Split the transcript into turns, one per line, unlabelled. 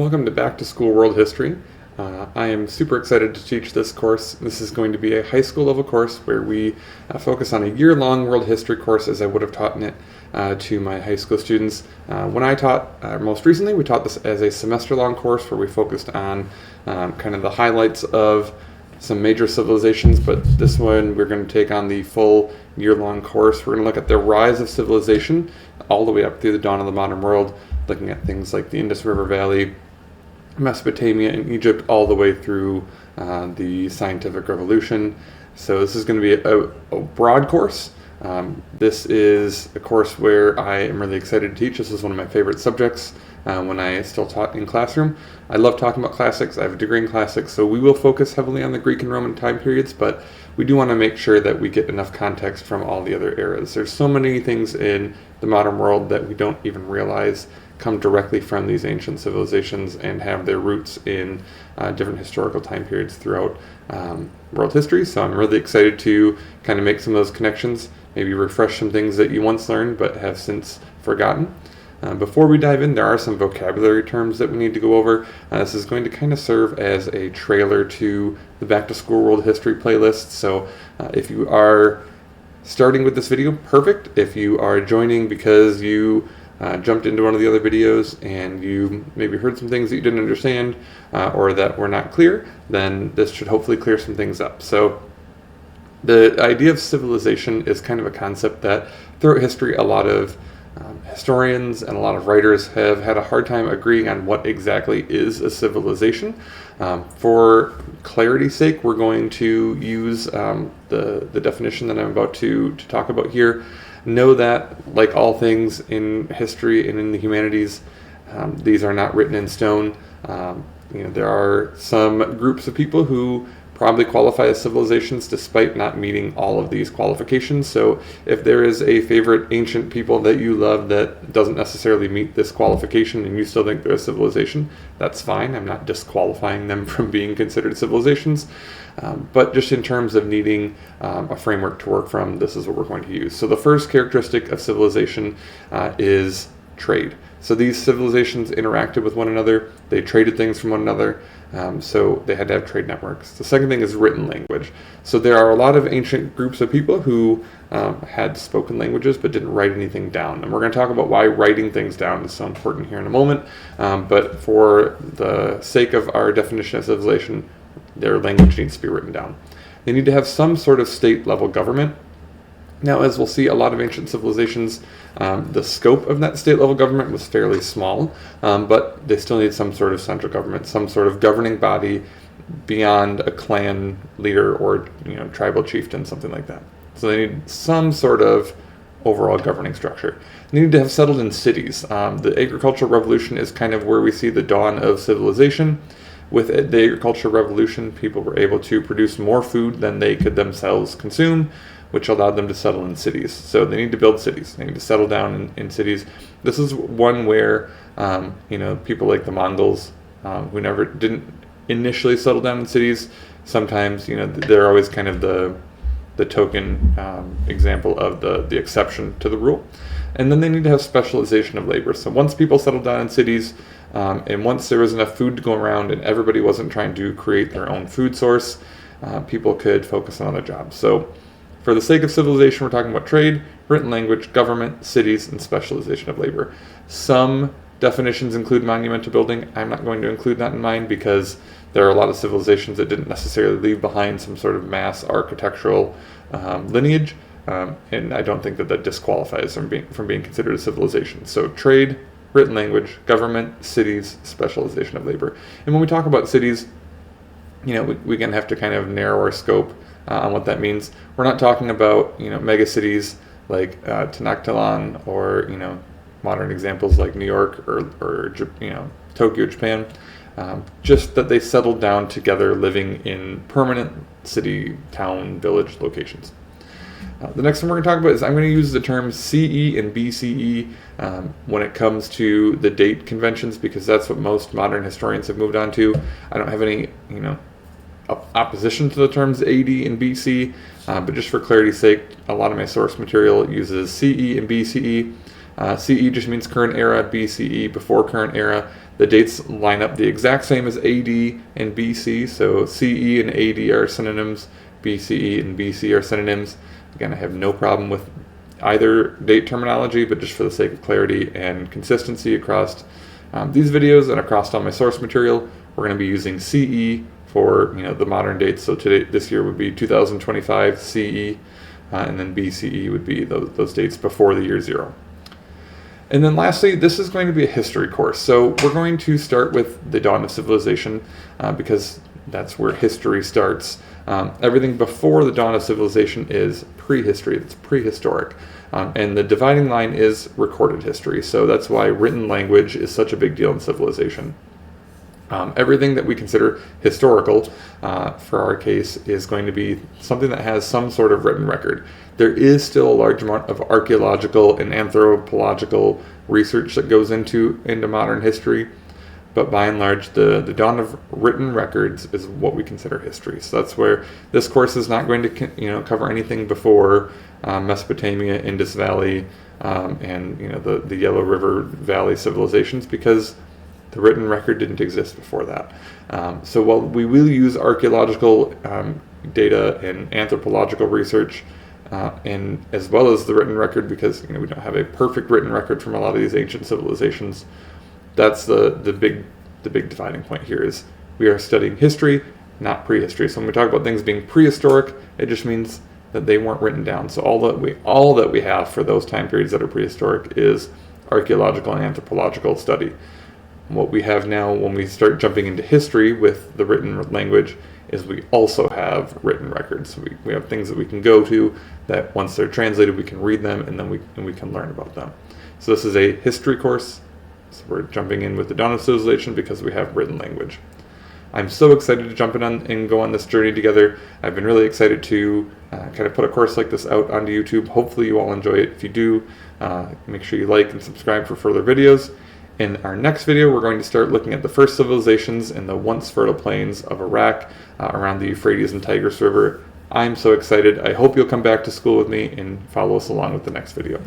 Welcome to Back to School World History. I am super excited to teach this course. This is going to be a high school level course where we focus on a year-long world history course as I would have taught in it to my high school students. When I taught most recently, we taught this as a semester-long course where we focused on kind of the highlights of some major civilizations, but this one we're going to take on the full year-long course. We're going to look at the rise of civilization all the way up through the dawn of the modern world, looking at things like the Indus River Valley, Mesopotamia, and Egypt, all the way through the scientific revolution. So this is going to be a broad course. This is a course where I am really excited to teach. This is one of my favorite subjects when I still taught in classroom. I love talking about classics. I have a degree in classics, so we will focus heavily on the Greek and Roman time periods, but we do want to make sure that we get enough context from all the other eras. There's so many things in the modern world that we don't even realize come directly from these ancient civilizations and have their roots in different historical time periods throughout world history. So I'm really excited to kind of make some of those connections, maybe refresh some things that you once learned but have since forgotten. Before we dive in, there are some vocabulary terms that we need to go over. This is going to kind of serve as a trailer to the Back to School World History playlist. So if you are starting with this video, perfect. If you are joining because you jumped into one of the other videos and you maybe heard some things that you didn't understand or that were not clear, then this should hopefully clear some things up. So the idea of civilization is kind of a concept that throughout history a lot of historians and a lot of writers have had a hard time agreeing on what exactly is a civilization. For clarity's sake, we're going to use the definition that I'm about to talk about here. Know that, like all things in history and in the humanities, these are not written in stone. There are some groups of people who probably qualify as civilizations despite not meeting all of these qualifications. So if there is a favorite ancient people that you love that doesn't necessarily meet this qualification and you still think they're a civilization, that's fine. I'm not disqualifying them from being considered civilizations. But just in terms of needing a framework to work from, this is what we're going to use. So the first characteristic of civilization is trade. So these civilizations interacted with one another, they traded things from one another, so they had to have trade networks. The second thing is written language. So there are a lot of ancient groups of people who had spoken languages but didn't write anything down. And we're going to talk about why writing things down is so important here in a moment, but for the sake of our definition of civilization, their language needs to be written down. They need to have some sort of state-level government. Now, as we'll see, a lot of ancient civilizations, the scope of that state-level government was fairly small, but they still need some sort of central government, some sort of governing body beyond a clan leader or tribal chieftain, something like that. So they need some sort of overall governing structure. They need to have settled in cities. The agricultural revolution is kind of where we see the dawn of civilization. With the agricultural revolution, people were able to produce more food than they could themselves consume, which allowed them to settle in cities. So they need to build cities. They need to settle down in cities. This is one where, people like the Mongols, who didn't initially settle down in cities, sometimes, they're always kind of the token example of the exception to the rule. And then they need to have specialization of labor. So once people settled down in cities, and once there was enough food to go around and everybody wasn't trying to create their own food source, people could focus on other jobs. So for the sake of civilization, we're talking about trade, written language, government, cities, and specialization of labor. Some definitions include monumental building. I'm not going to include that in mine because there are a lot of civilizations that didn't necessarily leave behind some sort of mass architectural lineage, and I don't think that disqualifies from being considered a civilization. So trade, written language, government, cities, specialization of labor. And when we talk about cities, we're going to have to kind of narrow our scope on what that means. We're not talking about mega cities like Tenochtitlan or modern examples like New York or Tokyo, Japan. Just that they settled down together, living in permanent city, town, village locations. The next one we're going to talk about is I'm going to use the terms CE and BCE when it comes to the date conventions because that's what most modern historians have moved on to. I don't have any opposition to the terms AD and BC, but just for clarity's sake, a lot of my source material uses CE and BCE. CE just means current era, BCE before current era. The dates line up the exact same as AD and BC, so CE and AD are synonyms, BCE and BC are synonyms. Again, I have no problem with either date terminology, but just for the sake of clarity and consistency across these videos and across all my source material, we're going to be using CE for the modern dates. So this year would be 2025 CE, and then BCE would be those dates before the year 0. And then lastly, this is going to be a history course. So we're going to start with the dawn of civilization because that's where history starts. Everything before the dawn of civilization is prehistory, it's prehistoric. And the dividing line is recorded history. So that's why written language is such a big deal in civilization. Everything that we consider historical, for our case, is going to be something that has some sort of written record. There is still a large amount of archaeological and anthropological research that goes into modern history, but by and large, the dawn of written records is what we consider history. So that's where this course is not going to cover anything before Mesopotamia, Indus Valley, and the Yellow River Valley civilizations, because the written record didn't exist before that. So while we will use archaeological data and anthropological research, and as well as the written record, because we don't have a perfect written record from a lot of these ancient civilizations, that's the big dividing point here. Is we are studying history, not prehistory. So when we talk about things being prehistoric, it just means that they weren't written down. So all that we have for those time periods that are prehistoric is archaeological and anthropological study. What we have now, when we start jumping into history with the written language, is we also have written records. We have things that we can go to that once they're translated, we can read them, and then we can learn about them. So this is a history course. So we're jumping in with the dawn of civilization because we have written language. I'm so excited to jump in and go on this journey together. I've been really excited to kind of put a course like this out onto YouTube. Hopefully you all enjoy it. If you do, make sure you like and subscribe for further videos. In our next video, we're going to start looking at the first civilizations in the once fertile plains of Iraq around the Euphrates and Tigris River. I'm so excited. I hope you'll come back to school with me and follow us along with the next video.